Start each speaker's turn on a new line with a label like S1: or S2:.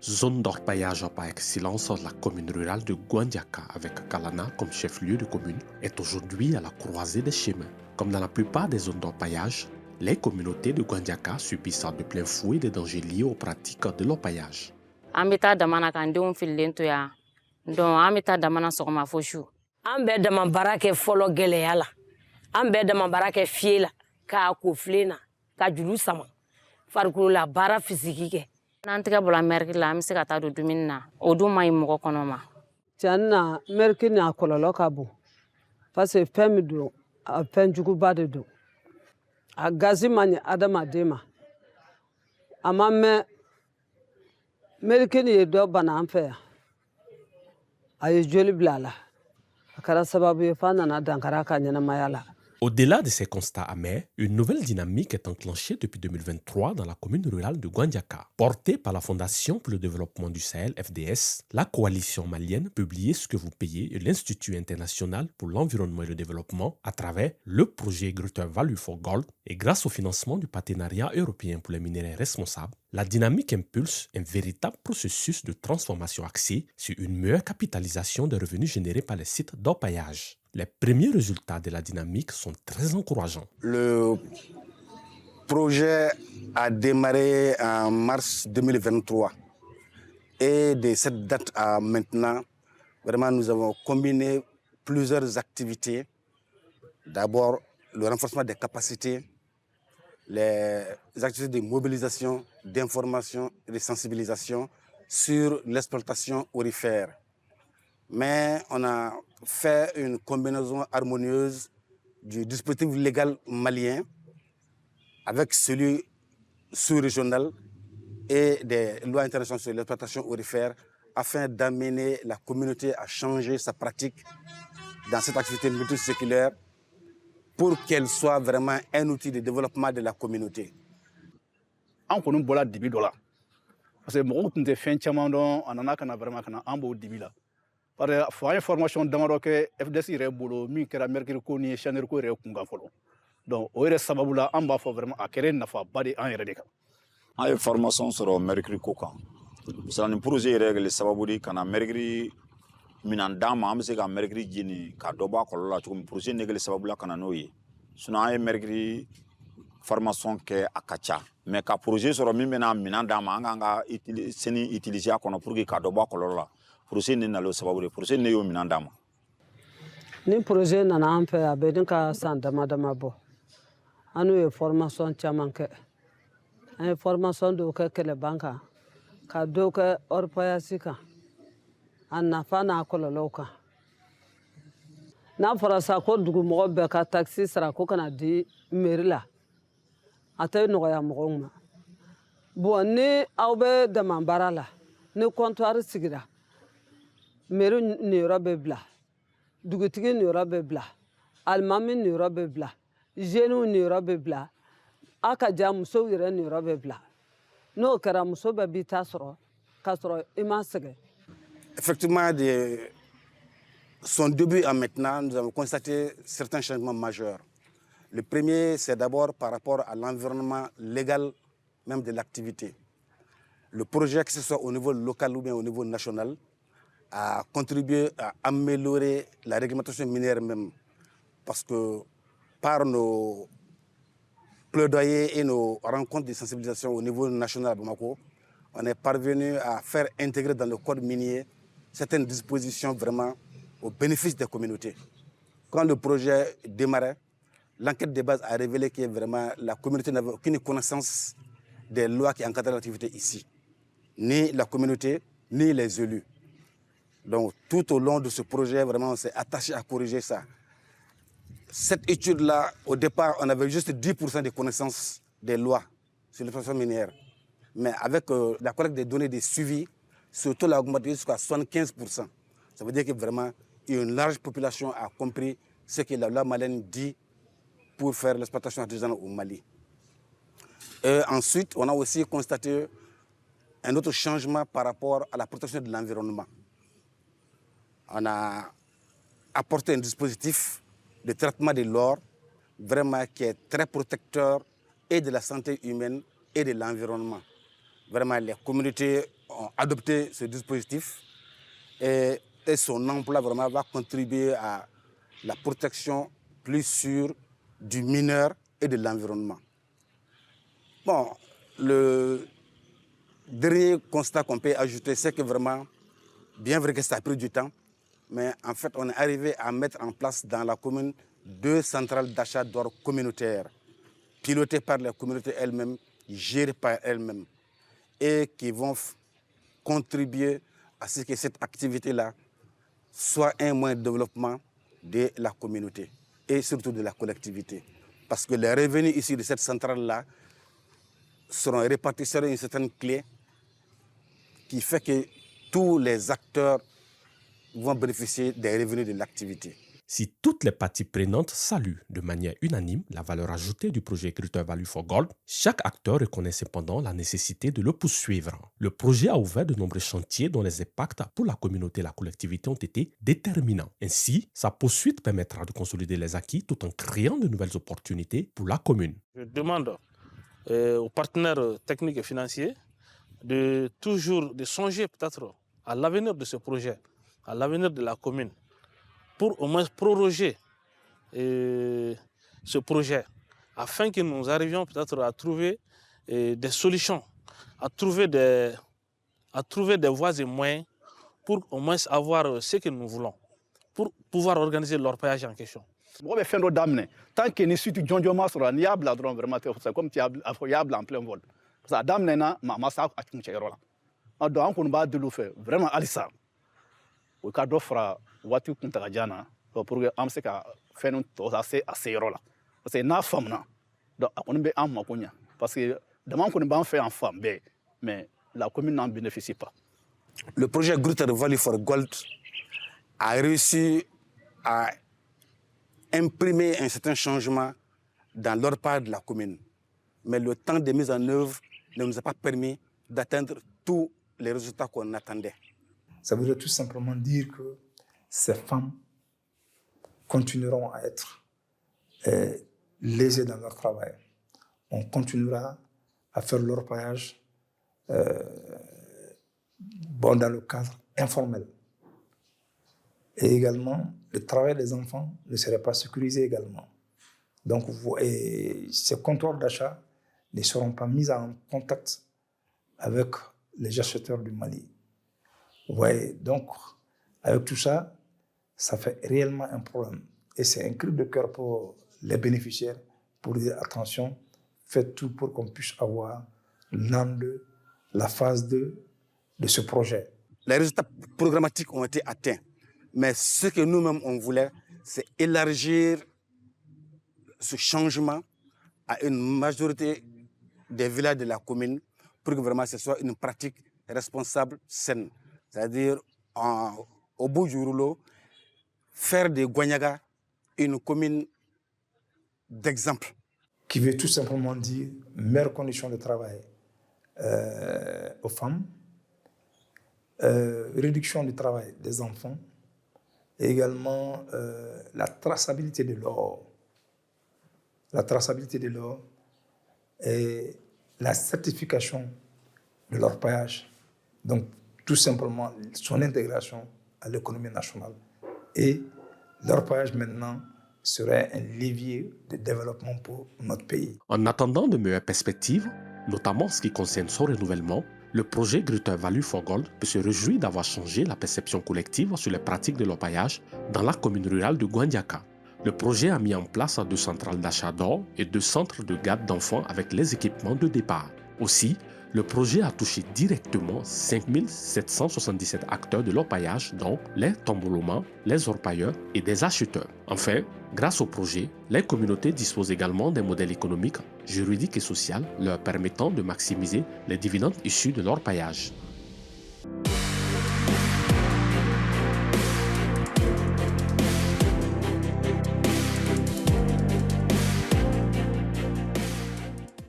S1: Zone d'orpaillage par excellence, la commune rurale de Gwandiaka, avec Kalana comme chef-lieu de commune, est aujourd'hui à la croisée des chemins. Comme dans la plupart des zones d'orpaillage, les communautés de Gwandiaka subissent de plein fouet les dangers liés aux pratiques de l'orpaillage.
S2: An bɛ taa damana kan denw fililen to yan donc an bɛ taa damana sɔgɔma fo su. An bɛ dama baara kɛ fɔlɔ gɛlɛya la, an bɛ dama baara kɛ fiye la k'a ko filen na ka juru sama farikolo la baara fisiki kɛ. N'an tɛgɛ bɔra mɛriki la an bɛ se ka taa don dumuni na o dun man ɲi mɔgɔ kɔnɔ ma.
S3: Tiɲɛ na mɛriki n'a kɔlɔlɔ ka bon parce que fɛn min don a fɛn juguba de don a gazi man ɲi adamaden ma a ma mɛn mɛriki ye dɔ bana an fɛ yan a ye joli bila a la a kɛra sababu ye f'a nana dankari a ka ɲɛnamaya la.
S1: Au-delà de ces constats amers, une nouvelle dynamique est enclenchée depuis 2023 dans la commune rurale de Gwandiaka. Portée par la Fondation pour le développement du Sahel, FDS, la coalition malienne Publiez ce que vous payez et l'Institut international pour l'environnement et le développement à travers le projet Greater Value for Gold et grâce au financement du partenariat européen pour les minéraux responsables, la dynamique impulse un véritable processus de transformation axé sur une meilleure capitalisation des revenus générés par les sites d'orpaillage. Les premiers résultats de la dynamique sont très encourageants.
S4: Le projet a démarré en mars 2023 et de cette date à maintenant, vraiment nous avons combiné plusieurs activités. D'abord, le renforcement des capacités, les activités de mobilisation, d'information et de sensibilisation sur l'exploitation aurifère. Mais on a fait une combinaison harmonieuse du dispositif légal malien avec celui sous-régional et des lois internationales sur l'exploitation aurifère afin d'amener la communauté à changer sa pratique dans cette activité multiséculaire pour qu'elle soit vraiment un outil de développement de la communauté.
S5: An kɔni bɔra dibi dɔ la parce que mɔgɔw tun tɛ fɛn caman dɔn a nana kana vraiment kana an b'o dibi la parce que fo an ye formation damadɔ kɛ FDS yɛrɛ bolo min kɛra mercure ko ni channerie ko yɛrɛ kunkan fɔlɔ donc o yɛrɛ sababu la an b'a fɔ vraiment a kɛra nafaba de an yɛrɛ de kan.
S6: An ye formation sɔrɔ mercure ko kan parce que nin projet yɛrɛ kɛlen sababu de kana mercure minan d'an ma an bɛ se ka mercure jeni ka dɔ bɔ a kɔlɔlɔ la cogo min projet ne kɛlen sababu la kana n'o ye sinon an ye mercure formation kɛ a ka ca mais ka projet sɔrɔ min bɛna minan d'an ma an k'an ka seni utiliser a kɔnɔ pour que ka dɔ bɔ a kɔlɔlɔ la projet ne nalen o sababu de projet ne y'o minan d'an ma.
S3: Ni projet nana an fɛ a bɛ ne ka san dama dama bɔ an n'u ye formation caman kɛ an ye formation dɔw kɛ kɛlɛban kan ka dɔw kɛ orpaillage kan a nafa n'a kɔlɔlɔw kan n'a fɔra sa ko dugumɔgɔ bɛɛ ka taxi sara ko kana di mairie la a tɛ nɔgɔya mɔgɔw ma bon ni aw bɛ dama baara la ni comptoir sigira mairie niyɔrɔ bɛ bila dugutigi niyɔrɔ bɛ bila alimami niyɔrɔ bɛ bila jeunes niyɔrɔ bɛ bila a ka ja musow yɛrɛ niyɔrɔ bɛ bila n'o kɛra muso bɛɛ b'i ta sɔrɔ k'a sɔrɔ i ma sɛgɛn.
S4: Effectivement, de son début à maintenant, nous avons constaté certains changements majeurs. Le premier, c'est d'abord par rapport à l'environnement légal même de l'activité. Le projet, que ce soit au niveau local ou bien au niveau national, a contribué à améliorer la réglementation minière même. Parce que par nos plaidoyers et nos rencontres de sensibilisation au niveau national à Bamako, on est parvenu à faire intégrer dans le code minier certaines dispositions vraiment au bénéfice des communautés. Quand le projet démarrait, l'enquête de base a révélé que vraiment la communauté n'avait aucune connaissance des lois qui encadrent l'activité ici. Ni la communauté, ni les élus. Donc tout au long de ce projet, vraiment, on s'est attaché à corriger ça. Cette étude-là, au départ, on avait juste 10% de connaissances des lois sur l'exploitation minière. Mais avec la collecte des données de suivi, surtout l'a augmenté jusqu'à 75%. Ça veut dire que vraiment, une large population a compris ce que la loi malienne dit pour faire l'exploitation artisanale au Mali. Et ensuite, on a aussi constaté un autre changement par rapport à la protection de l'environnement. On a apporté un dispositif de traitement de l'or vraiment qui est très protecteur et de la santé humaine et de l'environnement. Vraiment, les communautés ont adopté ce dispositif et son emploi vraiment va contribuer à la protection plus sûre du mineur et de l'environnement. Bon, le dernier constat qu'on peut ajouter, c'est que vraiment, bien vrai que ça a pris du temps, mais en fait, on est arrivé à mettre en place dans la commune 2 centrales d'achat d'or communautaires, pilotées par les communautés elles-mêmes, gérées par elles-mêmes, et qui vont contribuer à ce que cette activité-là soit un moyen de développement de la communauté et surtout de la collectivité. Parce que les revenus issus de cette centrale-là seront répartis sur une certaine clé qui fait que tous les acteurs vont bénéficier des revenus de l'activité.
S1: Si toutes les parties prenantes saluent de manière unanime la valeur ajoutée du projet Greater Value for Gold, chaque acteur reconnaît cependant la nécessité de le poursuivre. Le projet a ouvert de nombreux chantiers dont les impacts pour la communauté et la collectivité ont été déterminants. Ainsi, sa poursuite permettra de consolider les acquis tout en créant de nouvelles opportunités pour la commune.
S7: Je demande aux partenaires techniques et financiers de songer peut-être à l'avenir de ce projet, à l'avenir de la commune, pour au moins proroger ce projet, afin que nous arrivions peut-être à trouver des solutions, à trouver des voies et moyens pour au moins avoir ce que nous voulons, pour pouvoir organiser l'orpaillage en question.
S5: Tant que ni suite John Masra ni abla dron vraiment c'est comme tu abla en plein vol. Parce que dame nena ma sa atin cherola. Donc on va de le faire vraiment alisa. O ka do fra wati kunta jana pour que am se ka fenu to assez rola. Parce que na femme na. Donc on be am makonya parce que demain qu'on va en faire en femme mais la commune n'en bénéficie pas.
S4: Le projet Greater Value for Gold a réussi à imprimer un certain changement dans l'orpaillage de la commune. Mais le temps de mise en œuvre ne nous a pas permis d'atteindre tous les résultats qu'on attendait.
S8: Ça veut tout simplement dire que ces femmes continueront à être lésées dans leur travail. On continuera à faire l'orpaillage dans le cadre informel. Et également, le travail des enfants ne serait pas sécurisé également. Donc, ces comptoirs d'achat ne seront pas mis en contact avec les acheteurs du Mali. Ouais, donc, avec tout ça, ça fait réellement un problème. Et c'est un cri de cœur pour les bénéficiaires pour dire attention, faites tout pour qu'on puisse avoir l'an 2, la phase 2 de ce projet.
S4: Les résultats programmatiques ont été atteints. Mais ce que nous-mêmes on voulait, c'est élargir ce changement à une majorité des villages de la commune pour que vraiment ce soit une pratique responsable, saine. C'est-à-dire, au bout du rouleau, faire de Gwanyaga une commune d'exemple.
S8: Qui veut tout simplement dire meilleures conditions de travail aux femmes, réduction du travail des enfants, et également la traçabilité de l'or. La traçabilité de l'or et la certification de l'orpaillage. Donc, tout simplement, son intégration à l'économie nationale. Et l'orpaillage, maintenant, serait un levier de développement pour notre pays.
S1: En attendant de meilleures perspectives, notamment en ce qui concerne son renouvellement, le projet Greater Value for Gold peut se réjouir d'avoir changé la perception collective sur les pratiques de l'orpaillage dans la commune rurale de Gwandiaka. Le projet a mis en place 2 centrales d'achat d'or et 2 centres de garde d'enfants avec les équipements de départ. Aussi, le projet a touché directement 5 777 acteurs de l'orpaillage, dont les tombolomans, les orpailleurs et des acheteurs. Enfin, grâce au projet, les communautés disposent également d'un modèle économique, juridique et social leur permettant de maximiser les dividendes issus de l'orpaillage.